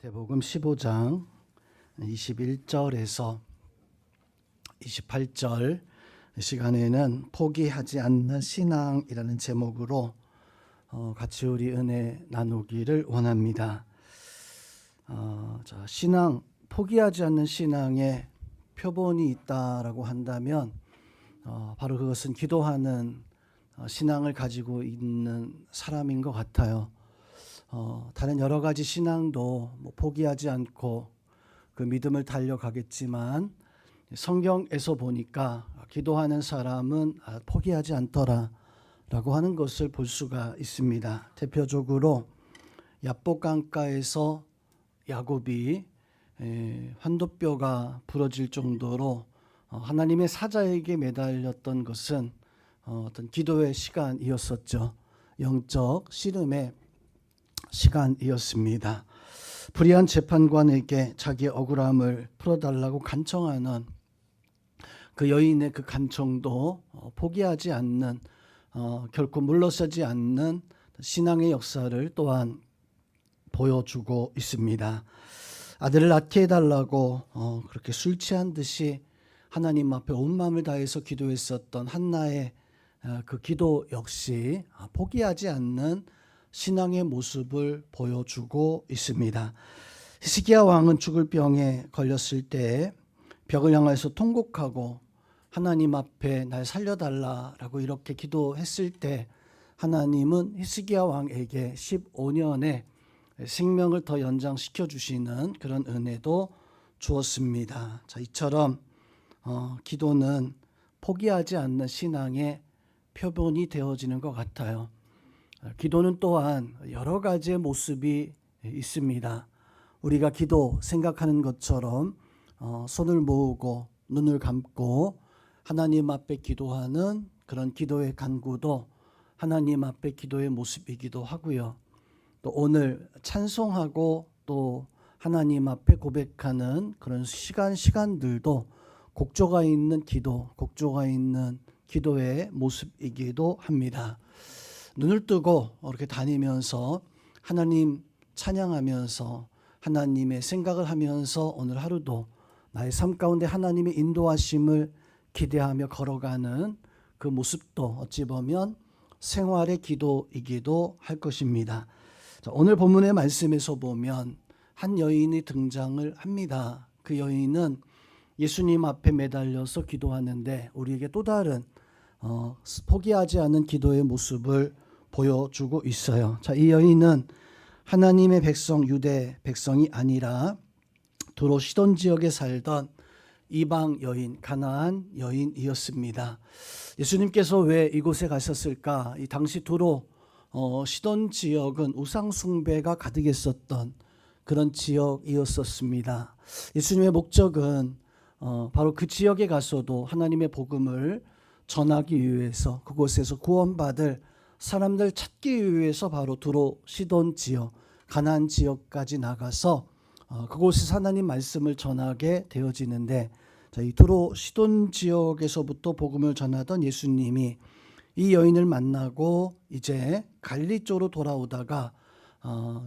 마태복음 15장 21절에서 28절 시간에는 포기하지 않는 신앙이라는 제목으로 같이 우리 은혜 나누기를 원합니다. 신앙, 포기하지 않는 신앙에 표본이 있다라고 한다면 바로 그것은 기도하는 신앙을 가지고 있는 사람인 것 같아요. 다른 여러 가지 신앙도 포기하지 않고 그 믿음을 달려가겠지만 성경에서 보니까 기도하는 사람은 포기하지 않더라라고 하는 것을 볼 수가 있습니다. 대표적으로 야복 강가에서 야곱이 환도뼈가 부러질 정도로 하나님의 사자에게 매달렸던 것은 어떤 기도의 시간이었었죠. 영적 씨름의 시간이었습니다. 불의한 재판관에게 자기의 억울함을 풀어달라고 간청하는 그 여인의 그 간청도 포기하지 않는 결코 물러서지 않는 신앙의 역사를 또한 보여주고 있습니다. 아들을 낳게 해달라고 그렇게 술 취한 듯이 하나님 앞에 온 마음을 다해서 기도했었던 한나의 그 기도 역시 포기하지 않는 신앙의 모습을 보여주고 있습니다. 히스기야 왕은 죽을 병에 걸렸을 때 벽을 향해서 통곡하고 하나님 앞에 날 살려달라라고 이렇게 기도했을 때 하나님은 히스기야 왕에게 15년의 생명을 더 연장시켜 주시는 그런 은혜도 주었습니다. 이처럼 기도는 포기하지 않는 신앙의 표본이 되어지는 것 같아요. 기도는 또한 여러 가지의 모습이 있습니다. 우리가 기도 생각하는 것처럼 손을 모으고 눈을 감고 하나님 앞에 기도하는 그런 기도의 간구도 하나님 앞에 기도의 모습이기도 하고요. 또 오늘 찬송하고 또 하나님 앞에 고백하는 그런 시간들도 곡조가 있는 기도, 곡조가 있는 기도의 모습이기도 합니다. 눈을 뜨고 이렇게 다니면서 하나님 찬양하면서 하나님의 생각을 하면서 오늘 하루도 나의 삶 가운데 하나님의 인도하심을 기대하며 걸어가는 그 모습도 어찌 보면 생활의 기도이기도 할 것입니다. 오늘 본문의 말씀에서 보면 한 여인이 등장을 합니다. 그 여인은 예수님 앞에 매달려서 기도하는데 우리에게 또 다른 포기하지 않은 기도의 모습을 보여주고 있어요. 이 여인은 하나님의 백성, 유대 백성이 아니라 두로 시돈 지역에 살던 이방 여인, 가나안 여인이었습니다. 예수님께서 왜 이곳에 가셨을까? 이 당시 두로 시돈 지역은 우상 숭배가 가득했었던 그런 지역이었었습니다. 예수님의 목적은 바로 그 지역에 가서도 하나님의 복음을 전하기 위해서 그곳에서 구원받을 사람들 찾기 위해서 바로 두로 시돈 지역, 가나안 지역까지 나가서 그곳에서 하나님 말씀을 전하게 되어지는데 이 두로 시돈 지역에서부터 복음을 전하던 예수님이 이 여인을 만나고 이제 갈릴리 쪽으로 돌아오다가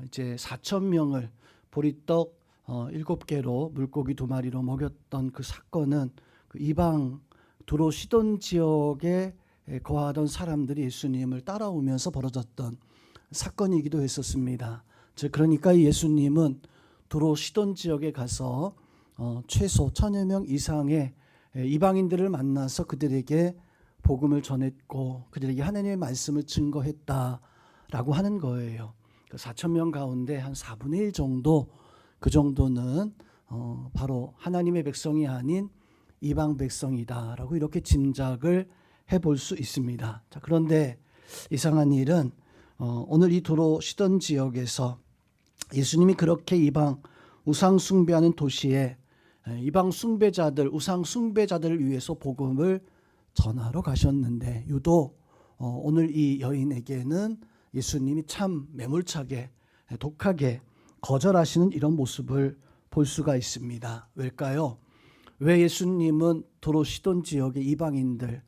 이제 4,000명을 보리떡 7개로 물고기 2마리로 먹였던 그 사건은 그 이방 두로 시돈 지역에 거하던 사람들이 예수님을 따라오면서 벌어졌던 사건이기도 했었습니다. 그러니까 예수님은 두로 시돈 지역에 가서 최소 1,000여 명 이상의 이방인들을 만나서 그들에게 복음을 전했고 그들에게 하나님의 말씀을 증거했다라고 하는 거예요. 4,000명 가운데 한 4분의 1 정도, 그 정도는 바로 하나님의 백성이 아닌 이방 백성이다라고 이렇게 짐작을 해볼 수 있습니다. 그런데 이상한 일은 오늘 이 두로 시돈 지역에서 예수님이 그렇게 이방 우상 숭배하는 도시에 이방 숭배자들, 우상 숭배자들을 위해서 복음을 전하러 가셨는데 유독 오늘 이 여인에게는 예수님이 참 매몰차게 독하게 거절하시는 이런 모습을 볼 수가 있습니다. 왜일까요? 왜 예수님은 두로 시돈 지역의 이방인들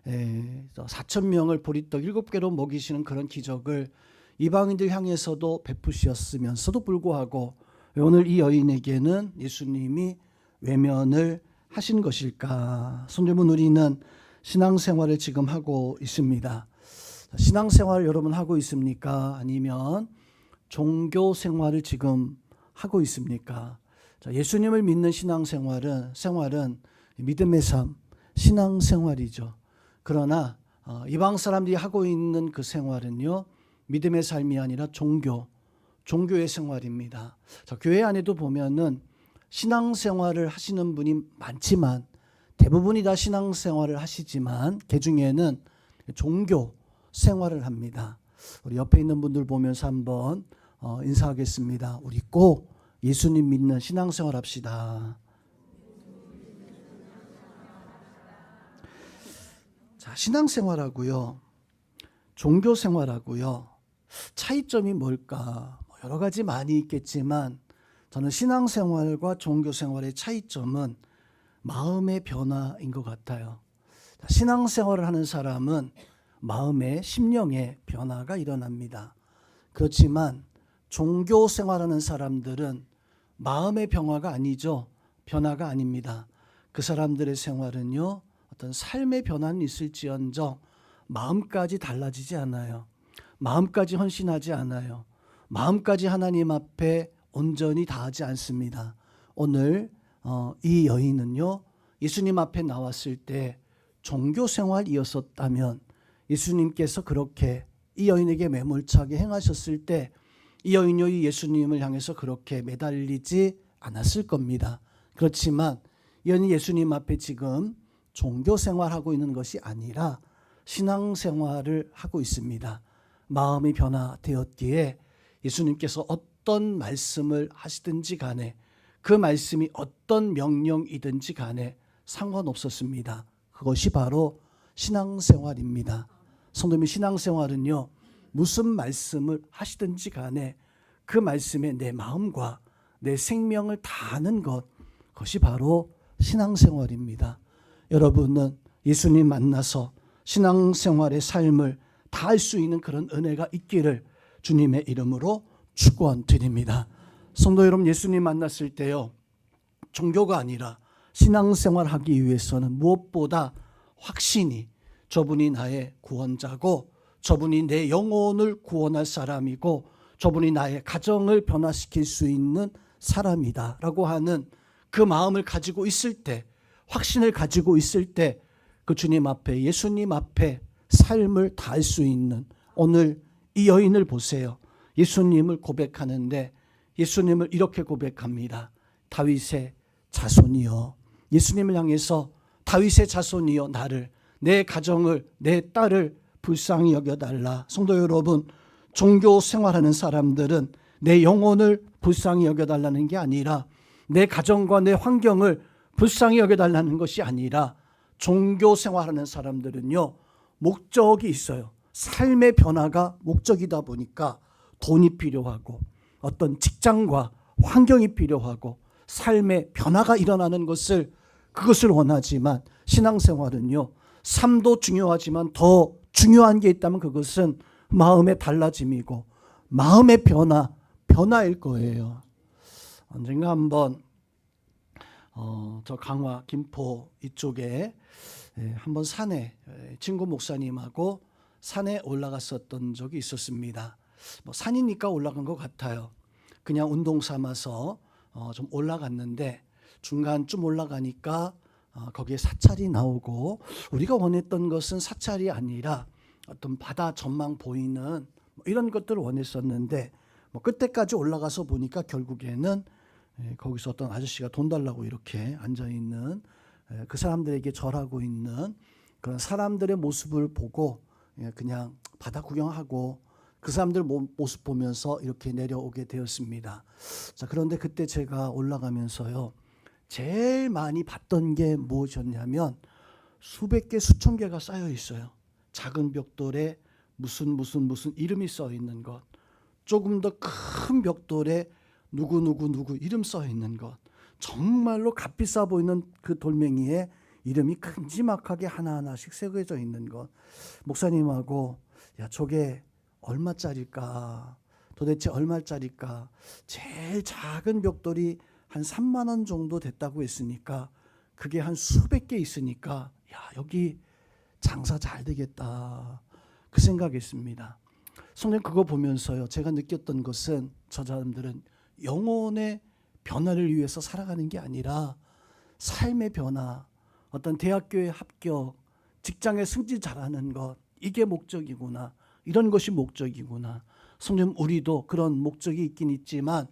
4,000명을 보리떡 7개로 먹이시는 그런 기적을 이방인들 향해서도 베푸셨으면서도 불구하고 왜 오늘 이 여인에게는 예수님이 외면을 하신 것일까? 손주분, 우리는 신앙생활을 지금 하고 있습니다. 신앙생활 여러분 하고 있습니까? 아니면 종교생활을 지금 하고 있습니까? 예수님을 믿는 생활은 믿음의 삶, 신앙생활이죠. 그러나 이방 사람들이 하고 있는 그 생활은요, 믿음의 삶이 아니라 종교의 생활입니다. 교회 안에도 보면은 신앙생활을 하시는 분이 많지만, 대부분이 다 신앙생활을 하시지만 그 중에는 종교 생활을 합니다. 우리 옆에 있는 분들 보면서 한번 인사하겠습니다. 우리 꼭 예수님 믿는 신앙생활 합시다. 자, 신앙생활하고요, 종교생활하고요, 차이점이 뭘까? 여러 가지 많이 있겠지만 저는 신앙생활과 종교생활의 차이점은 마음의 변화인 것 같아요. 신앙생활을 하는 사람은 마음의 심령의 변화가 일어납니다. 그렇지만 종교생활하는 사람들은 마음의 변화가 아니죠. 변화가 아닙니다. 그 사람들의 생활은요, 어떤 삶의 변화는 있을지언정 마음까지 달라지지 않아요. 마음까지 헌신하지 않아요. 마음까지 하나님 앞에 온전히 다하지 않습니다. 오늘 이 여인은요, 예수님 앞에 나왔을 때 종교생활이었었다면 예수님께서 그렇게 이 여인에게 매몰차게 행하셨을 때 이 여인이 예수님을 향해서 그렇게 매달리지 않았을 겁니다. 그렇지만 이 여인이 예수님 앞에 지금 종교생활하고 있는 것이 아니라 신앙생활을 하고 있습니다. 마음이 변화되었기에 예수님께서 어떤 말씀을 하시든지 간에, 그 말씀이 어떤 명령이든지 간에 상관없었습니다. 그것이 바로 신앙생활입니다. 성도님, 신앙생활은요, 무슨 말씀을 하시든지 간에 그 말씀에 내 마음과 내 생명을 다하는 것, 그것이 바로 신앙생활입니다. 여러분은 예수님 만나서 신앙생활의 삶을 다할 수 있는 그런 은혜가 있기를 주님의 이름으로 축원드립니다. 성도 여러분, 예수님 만났을 때요, 종교가 아니라 신앙생활 하기 위해서는 무엇보다 확신이 저분이 나의 구원자고, 저분이 내 영혼을 구원할 사람이고, 저분이 나의 가정을 변화시킬 수 있는 사람이다 라고 하는 그 마음을 가지고 있을 때, 확신을 가지고 있을 때 그 주님 앞에, 예수님 앞에 삶을 다할 수 있는, 오늘 이 여인을 보세요. 예수님을 고백하는데 예수님을 이렇게 고백합니다. 다윗의 자손이여, 예수님을 향해서 다윗의 자손이여, 나를, 내 가정을, 내 딸을 불쌍히 여겨달라. 성도 여러분, 종교 생활하는 사람들은 내 영혼을 불쌍히 여겨달라는 게 아니라, 내 가정과 내 환경을 불쌍히 여겨달라는 것이 아니라, 종교 생활하는 사람들은요, 목적이 있어요. 삶의 변화가 목적이다 보니까 돈이 필요하고, 어떤 직장과 환경이 필요하고, 삶의 변화가 일어나는 그것을 원하지만, 신앙생활은요, 삶도 중요하지만 더 중요한 게 있다면 그것은 마음의 달라짐이고 마음의 변화일 거예요. 언젠가 한번 저 강화 김포 이쪽에 한번 산에 친구 목사님하고 산에 올라갔었던 적이 있었습니다. 산이니까 올라간 것 같아요. 그냥 운동 삼아서 좀 올라갔는데 중간쯤 올라가니까 거기에 사찰이 나오고, 우리가 원했던 것은 사찰이 아니라 어떤 바다 전망 보이는 이런 것들을 원했었는데, 끝에까지 올라가서 보니까 결국에는 거기서 어떤 아저씨가 돈 달라고 이렇게 앉아있는, 그 사람들에게 절하고 있는 그런 사람들의 모습을 보고 그냥 바다 구경하고 그 사람들 모습 보면서 이렇게 내려오게 되었습니다. 자, 그런데 그때 제가 올라가면서요, 제일 많이 봤던 게 무엇이었냐면 수백 개, 수천 개가 쌓여 있어요. 작은 벽돌에 무슨 이름이 써 있는 것, 조금 더 큰 벽돌에 누구 이름 써 있는 것, 정말로 값비싸 보이는 그 돌멩이에 이름이 큼지막하게 하나하나씩 새겨져 있는 것. 목사님하고, 야, 저게 얼마짜릴까? 도대체 얼마짜리일까? 제일 작은 벽돌이 한 3만 원 정도 됐다고 했으니까 그게 한 수백 개 있으니까 야, 여기 장사 잘 되겠다. 그 생각했습니다. 성령 그거 보면서요. 제가 느꼈던 것은 저 사람들은 영혼의 변화를 위해서 살아가는 게 아니라 삶의 변화, 어떤 대학교의 합격, 직장에 승진 잘하는 것, 이게 목적이구나. 이런 것이 목적이구나. 성령 우리도 그런 목적이 있긴 있지만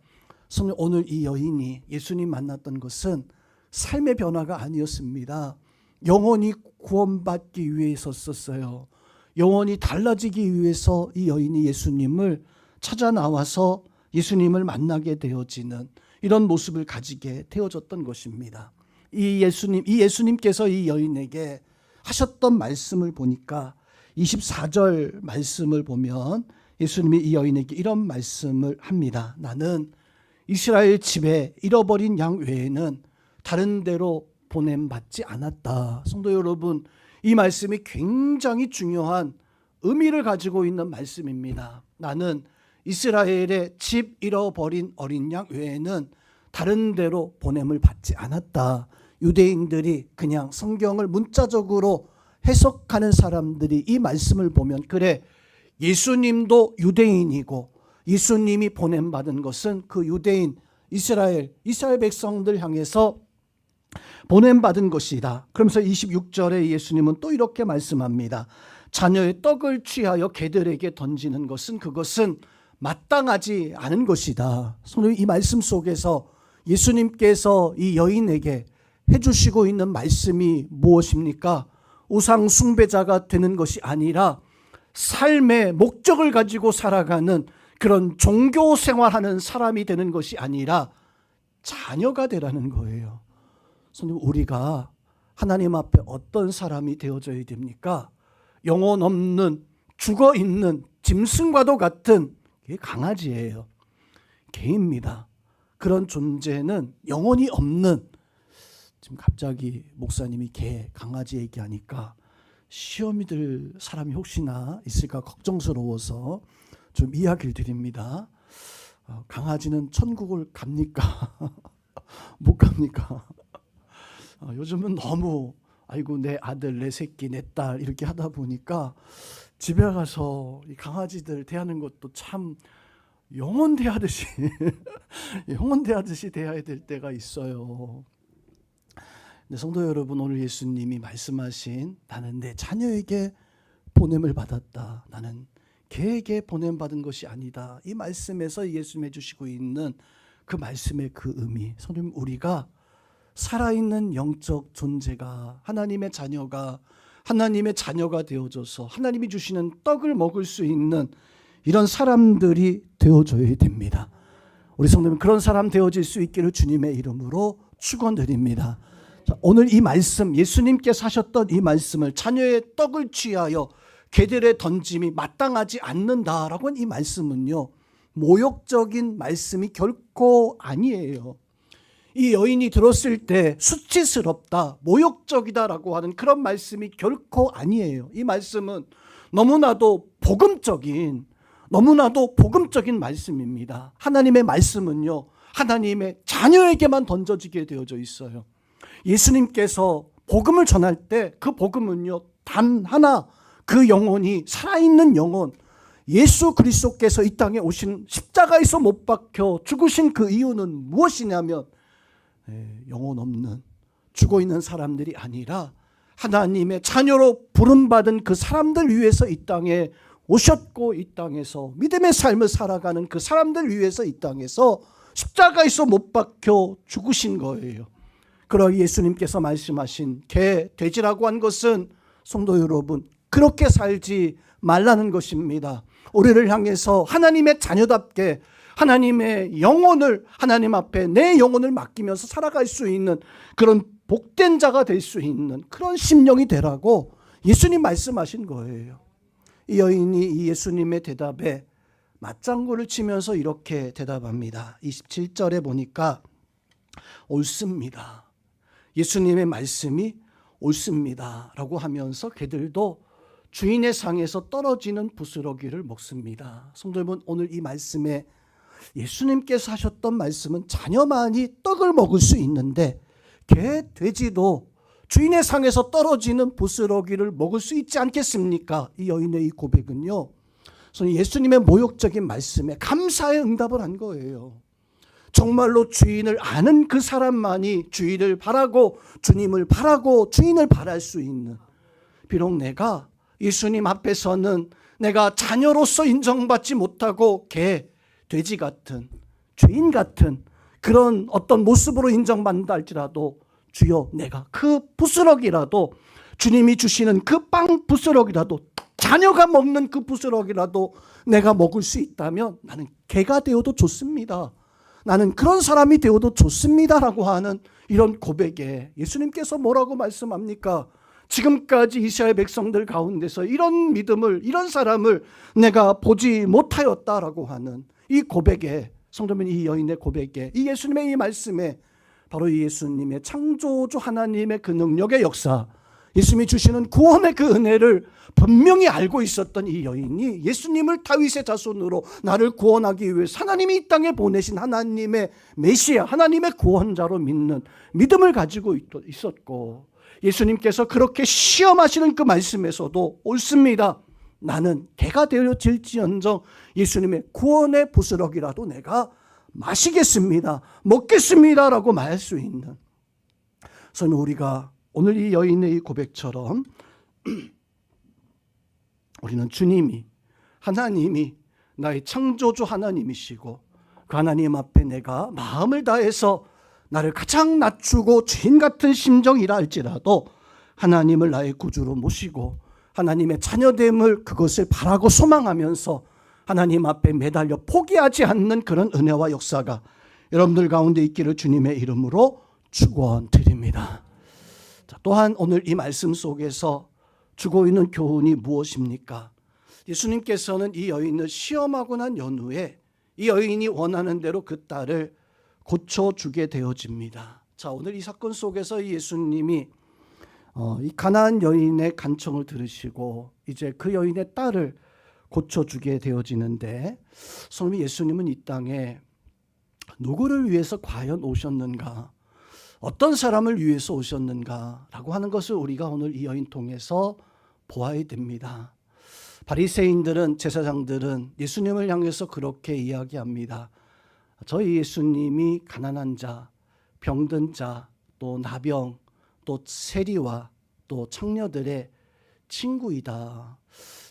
성령 오늘 이 여인이 예수님 만났던 것은 삶의 변화가 아니었습니다. 영혼이 구원받기 위해 있었어요. 영혼이 달라지기 위해서 이 여인이 예수님을 찾아 나와서 예수님을 만나게 되어지는 이런 모습을 가지게 되어졌던 것입니다. 이 예수님께서 이 여인에게 하셨던 말씀을 보니까 24절 말씀을 보면 예수님이 이 여인에게 이런 말씀을 합니다. 나는 이스라엘 집에 잃어버린 양 외에는 다른 데로 보냄받지 않았다. 성도 여러분, 이 말씀이 굉장히 중요한 의미를 가지고 있는 말씀입니다. 나는 이스라엘의 집 잃어버린 어린 양 외에는 다른 데로 보냄을 받지 않았다. 유대인들이 그냥 성경을 문자적으로 해석하는 사람들이 이 말씀을 보면 그래, 예수님도 유대인이고 예수님이 보냄받은 것은 그 유대인 이스라엘 백성들 향해서 보냄받은 것이다. 그러면서 26절에 예수님은 또 이렇게 말씀합니다. 자녀의 떡을 취하여 개들에게 던지는 것은 그것은 마땅하지 않은 것이다. 이 말씀 속에서 예수님께서 이 여인에게 해주시고 있는 말씀이 무엇입니까? 우상 숭배자가 되는 것이 아니라 삶의 목적을 가지고 살아가는 그런 종교 생활하는 사람이 되는 것이 아니라 자녀가 되라는 거예요. 우리가 하나님 앞에 어떤 사람이 되어져야 됩니까? 영혼 없는 죽어 있는 짐승과도 같은 강아지예요. 개입니다. 그런 존재는 영혼이 없는, 지금 갑자기 목사님이 개, 강아지 얘기하니까 시험이 들 사람이 혹시나 있을까 걱정스러워서 좀 이야기를 드립니다. 강아지는 천국을 갑니까? 못 갑니까? 요즘은 너무 아이고 내 아들, 내 새끼, 내 딸 이렇게 하다 보니까 집에 가서 이 강아지들 대하는 것도 참 영혼 대하듯이 영혼 대하듯이 대해야 될 때가 있어요. 근데 성도 여러분, 오늘 예수님이 말씀하신 나는 내 자녀에게 보냄을 받았다. 나는 개에게 보냄받은 것이 아니다. 이 말씀에서 예수님 해주시고 있는 그 말씀의 그 의미. 성도님, 우리가 살아있는 영적 존재가 하나님의 자녀가 되어져서 하나님이 주시는 떡을 먹을 수 있는 이런 사람들이 되어줘야 됩니다. 우리 성도님 그런 사람 되어질 수 있기를 주님의 이름으로 축원드립니다. 자, 오늘 이 말씀, 예수님께서 하셨던 이 말씀을 자녀의 떡을 취하여 개들에 던짐이 마땅하지 않는다라고 하는 이 말씀은요, 모욕적인 말씀이 결코 아니에요. 이 여인이 들었을 때 수치스럽다, 모욕적이다라고 하는 그런 말씀이 결코 아니에요. 이 말씀은 너무나도 복음적인 말씀입니다. 하나님의 말씀은요, 하나님의 자녀에게만 던져지게 되어져 있어요. 예수님께서 복음을 전할 때 그 복음은요, 단 하나, 그 영혼이 살아있는 영혼, 예수 그리스도께서 이 땅에 오신 십자가에서 못 박혀 죽으신 그 이유는 무엇이냐면 영혼 없는 죽어 있는 사람들이 아니라 하나님의 자녀로 부름받은 그 사람들 위해서 이 땅에 오셨고, 이 땅에서 믿음의 삶을 살아가는 그 사람들 위해서 이 땅에서 십자가에서 못 박혀 죽으신 거예요. 그러나 예수님께서 말씀하신 개, 돼지라고 한 것은 성도 여러분, 그렇게 살지 말라는 것입니다. 우리를 향해서 하나님의 자녀답게 하나님의 영혼을, 하나님 앞에 내 영혼을 맡기면서 살아갈 수 있는 그런 복된 자가 될 수 있는 그런 심령이 되라고 예수님 말씀하신 거예요. 이 여인이 이 예수님의 대답에 맞장구를 치면서 이렇게 대답합니다. 27절에 보니까 옳습니다. 예수님의 말씀이 옳습니다 라고 하면서 그들도 주인의 상에서 떨어지는 부스러기를 먹습니다. 성도 여러분, 오늘 이 말씀에 예수님께서 하셨던 말씀은 자녀만이 떡을 먹을 수 있는데 개, 돼지도 주인의 상에서 떨어지는 부스러기를 먹을 수 있지 않겠습니까? 이 여인의 이 고백은요, 예수님의 모욕적인 말씀에 감사의 응답을 한 거예요. 정말로 주인을 아는 그 사람만이 주인을 바라고 주님을 바라고 주인을 바랄 수 있는, 비록 내가 예수님 앞에서는 내가 자녀로서 인정받지 못하고 개, 돼지 같은, 죄인 같은 그런 어떤 모습으로 인정받는다 할지라도 주여, 내가 그 부스러기라도, 주님이 주시는 그 빵 부스러기라도, 자녀가 먹는 그 부스러기라도 내가 먹을 수 있다면 나는 개가 되어도 좋습니다. 나는 그런 사람이 되어도 좋습니다라고 하는 이런 고백에 예수님께서 뭐라고 말씀합니까? 지금까지 이스라엘 백성들 가운데서 이런 믿음을, 이런 사람을 내가 보지 못하였다라고 하는 이 고백에, 성도님, 이 여인의 고백에, 이 예수님의 이 말씀에 바로 이 예수님의 창조주 하나님의 그 능력의 역사, 예수님이 주시는 구원의 그 은혜를 분명히 알고 있었던 이 여인이 예수님을 다윗의 자손으로 나를 구원하기 위해 하나님이 이 땅에 보내신 하나님의 메시아, 하나님의 구원자로 믿는 믿음을 가지고 있었고, 예수님께서 그렇게 시험하시는 그 말씀에서도 옳습니다. 나는 개가 되어질지언정 예수님의 구원의 부스러기라도 내가 마시겠습니다, 먹겠습니다라고 말할 수 있는, 저는 우리가 오늘 이 여인의 이 고백처럼 우리는 주님이, 하나님이 나의 창조주 하나님이시고 그 하나님 앞에 내가 마음을 다해서 나를 가장 낮추고 죄인 같은 심정이라 할지라도 하나님을 나의 구주로 모시고 하나님의 자녀됨을, 그것을 바라고 소망하면서 하나님 앞에 매달려 포기하지 않는 그런 은혜와 역사가 여러분들 가운데 있기를 주님의 이름으로 축원드립니다. 또한 오늘 이 말씀 속에서 주고 있는 교훈이 무엇입니까? 예수님께서는 이 여인을 시험하고 난 연후에 이 여인이 원하는 대로 그 딸을 고쳐주게 되어집니다. 자, 오늘 이 사건 속에서 이 예수님이 이 가나안 여인의 간청을 들으시고 이제 그 여인의 딸을 고쳐주게 되어지는데, 성도 예수님은 이 땅에 누구를 위해서 과연 오셨는가, 어떤 사람을 위해서 오셨는가라고 하는 것을 우리가 오늘 이 여인 통해서 보아야 됩니다. 바리새인들은, 제사장들은 예수님을 향해서 그렇게 이야기합니다. 저희 예수님이 가난한 자, 병든 자, 또 나병, 또 세리와 또 창녀들의 친구이다.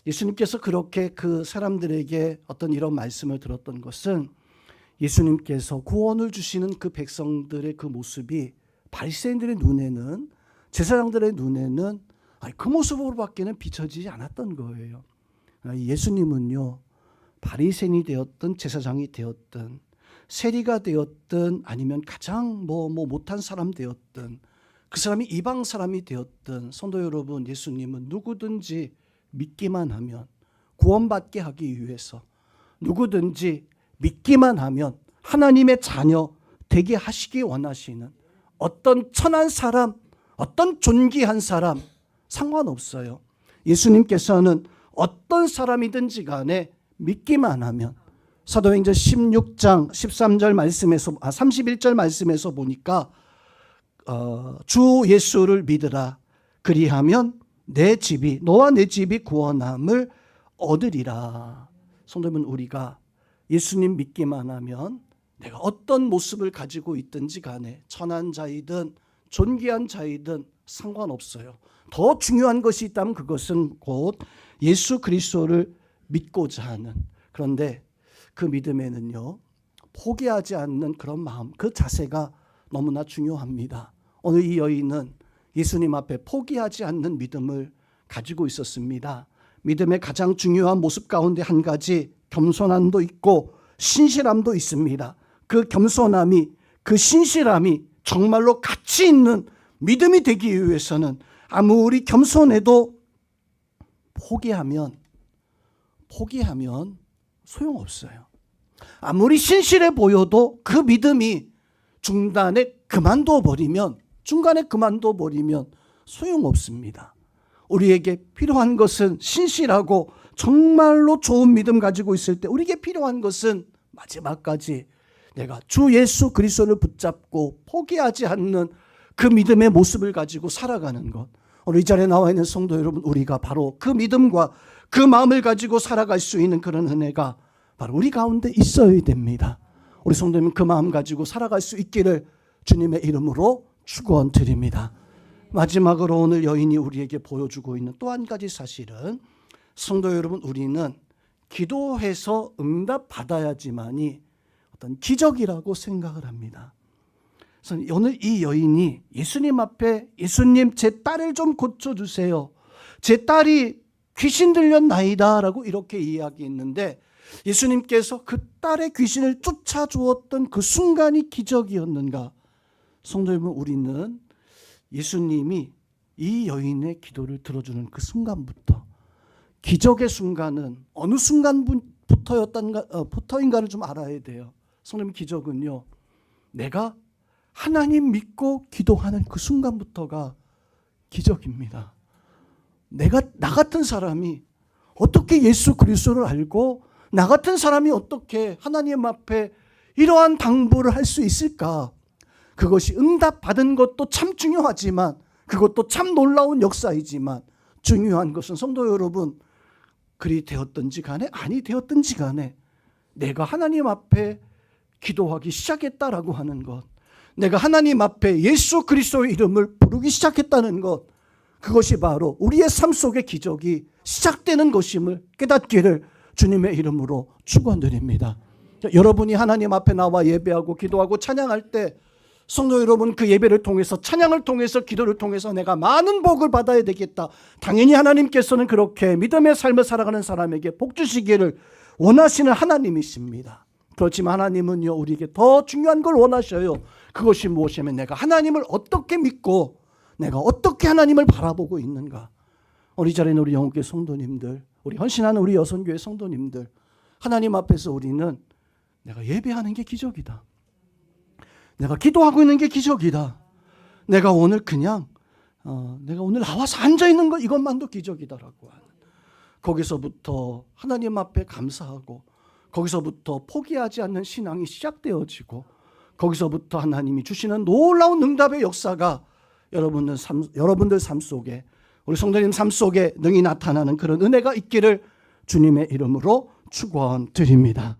예수님께서 그렇게 그 사람들에게 어떤 이런 말씀을 들었던 것은 예수님께서 구원을 주시는 그 백성들의 그 모습이 바리새인들의 눈에는, 제사장들의 눈에는 그 모습으로밖에는 비춰지지 않았던 거예요. 예수님은요, 바리새인이 되었든 제사장이 되었든 세리가 되었든 아니면 가장 못한 사람 되었든 그 사람이 이방 사람이 되었든, 성도 여러분, 예수님은 누구든지 믿기만 하면 구원받게 하기 위해서, 누구든지 믿기만 하면 하나님의 자녀 되게 하시기 원하시는, 어떤 천한 사람, 어떤 존귀한 사람 상관없어요. 예수님께서는 어떤 사람이든지 간에 믿기만 하면, 사도행전 16장 13절 말씀에서 31절 말씀에서 보니까 주 예수를 믿으라, 그리하면 내 집이, 너와 내 집이 구원함을 얻으리라. 성도님은 우리가 예수님 믿기만 하면 내가 어떤 모습을 가지고 있든지 간에 천한 자이든 존귀한 자이든 상관없어요. 더 중요한 것이 있다면 그것은 곧 예수 그리스도를 믿고자 하는, 그런데 그 믿음에는요, 포기하지 않는 그런 마음, 그 자세가 너무나 중요합니다. 오늘 이 여인은 예수님 앞에 포기하지 않는 믿음을 가지고 있었습니다. 믿음의 가장 중요한 모습 가운데 한 가지, 겸손함도 있고 신실함도 있습니다. 그 겸손함이, 그 신실함이 정말로 가치 있는 믿음이 되기 위해서는 아무리 겸손해도 포기하면 소용없어요. 아무리 신실해 보여도 그 믿음이 중간에 그만둬 버리면 소용없습니다. 우리에게 필요한 것은 신실하고 정말로 좋은 믿음 가지고 있을 때 우리에게 필요한 것은 마지막까지 내가 주 예수 그리스도를 붙잡고 포기하지 않는 그 믿음의 모습을 가지고 살아가는 것. 오늘 이 자리에 나와 있는 성도 여러분, 우리가 바로 그 믿음과 그 마음을 가지고 살아갈 수 있는 그런 은혜가 바로 우리 가운데 있어야 됩니다. 우리 성도님 그 마음 가지고 살아갈 수 있기를 주님의 이름으로 축원드립니다. 마지막으로 오늘 여인이 우리에게 보여주고 있는 또 한 가지 사실은, 성도 여러분, 우리는 기도해서 응답 받아야지만이 어떤 기적이라고 생각을 합니다. 그래서 오늘 이 여인이 예수님 앞에, 예수님 제 딸을 좀 고쳐주세요, 제 딸이 귀신 들렸나이다 라고 이렇게 이야기했는데, 예수님께서 그 딸의 귀신을 쫓아주었던 그 순간이 기적이었는가? 성도 여러분, 우리는 예수님이 이 여인의 기도를 들어주는 그 순간부터, 기적의 순간은 어느 순간부터인가를 좀 알아야 돼요. 성도님, 기적은요, 내가 하나님 믿고 기도하는 그 순간부터가 기적입니다. 나 같은 사람이 어떻게 예수 그리스도를 알고, 나 같은 사람이 어떻게 하나님 앞에 이러한 당부를 할 수 있을까? 그것이 응답받은 것도 참 중요하지만, 그것도 참 놀라운 역사이지만, 중요한 것은 성도 여러분, 그리 되었든지 간에 아니 되었든지 간에 내가 하나님 앞에 기도하기 시작했다라고 하는 것, 내가 하나님 앞에 예수 그리스도의 이름을 부르기 시작했다는 것, 그것이 바로 우리의 삶 속의 기적이 시작되는 것임을 깨닫기를 주님의 이름으로 축원드립니다. 여러분이 하나님 앞에 나와 예배하고 기도하고 찬양할 때, 성도 여러분, 그 예배를 통해서, 찬양을 통해서, 기도를 통해서 내가 많은 복을 받아야 되겠다, 당연히 하나님께서는 그렇게 믿음의 삶을 살아가는 사람에게 복 주시기를 원하시는 하나님이십니다. 그렇지만 하나님은요, 우리에게 더 중요한 걸 원하셔요. 그것이 무엇이냐면 내가 하나님을 어떻게 믿고 내가 어떻게 하나님을 바라보고 있는가. 우리 자리에 있는 우리 영혼교회 성도님들, 우리 헌신하는 우리 여선교회 성도님들, 하나님 앞에서 우리는 내가 예배하는 게 기적이다, 내가 기도하고 있는 게 기적이다, 내가 오늘 그냥 내가 오늘 나와서 앉아있는 것, 이것만도 기적이다라고 하는, 거기서부터 하나님 앞에 감사하고, 거기서부터 포기하지 않는 신앙이 시작되어지고, 거기서부터 하나님이 주시는 놀라운 응답의 역사가 여러분들 삶 속에, 우리 성도님 삶 속에 능히 나타나는 그런 은혜가 있기를 주님의 이름으로 축원드립니다.